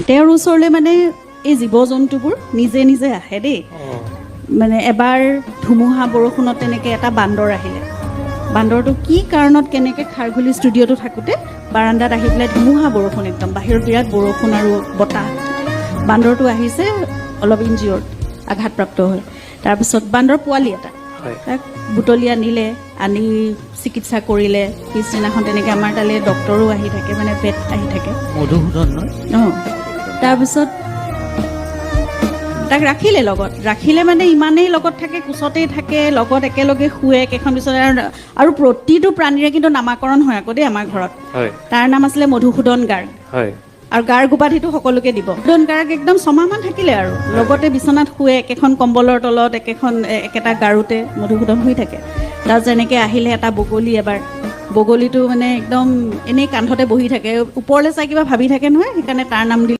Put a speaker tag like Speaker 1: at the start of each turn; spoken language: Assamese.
Speaker 1: তেওঁৰ ওচৰলৈ মানে এই জীৱ জন্তুবোৰ নিজে নিজে আহে দেই। মানে এবাৰ ধুমুহা বৰষুণত তেনেকৈ এটা বান্দৰ আহিলে। বান্দৰটো কি কাৰণত কেনেকৈ খাৰঘুলি ষ্টুডিঅ'টো থাকোঁতে বাৰাণ্ডাত আহি পেলাই ধুমুহা বৰষুণ, একদম বাহিৰত বিৰাট বৰষুণ আৰু বতাহ। বান্দৰটো আহিছে অলপ ইনজিঅ'ৰ্ড, আঘাতপ্ৰাপ্ত হৈ। তাৰপিছত বান্দৰ পোৱালি এটা তাক বুটলি আনিলে, আনি চিকিৎসা কৰিলে। পিছদিনাখন তেনেকৈ আমাৰ তালৈ ডক্টৰো আহি থাকে, মানে ভেট আহি থাকে।
Speaker 2: মধুসূদন নহয়?
Speaker 1: অঁ, তাৰপিছত তাক ৰাখিলে মানে ইমানেই লগত থাকে, কোচতেই থাকে, লগত একেলগে শুৱে কেইখন বিচনাত। আৰু প্ৰতিটো প্ৰাণীৰে কিন্তু নামাকৰণ হয় আকৌ দেই আমাৰ ঘৰত। তাৰ নাম আছিলে মধুসূদন গাৰ্গ। আৰু গাৰ্গ উপাধিটো সকলোকে দিব। মধুসূদন গাৰ্গ একদম 6 মাহমান থাকিলে আৰু লগতে বিচনাত শুৱে, একেখন কম্বলৰ তলত, একেটা গাৰুতে মধুসূদন শুই থাকে। তাৰপিছত এনেকৈ আহিলে এটা বগলী এবাৰ। বগলীটো মানে একদম এনেই কান্ধতে বহি থাকে, ওপৰলৈ চাই কিবা ভাবি থাকে নহয়, সেইকাৰণে তাৰ নাম দিলে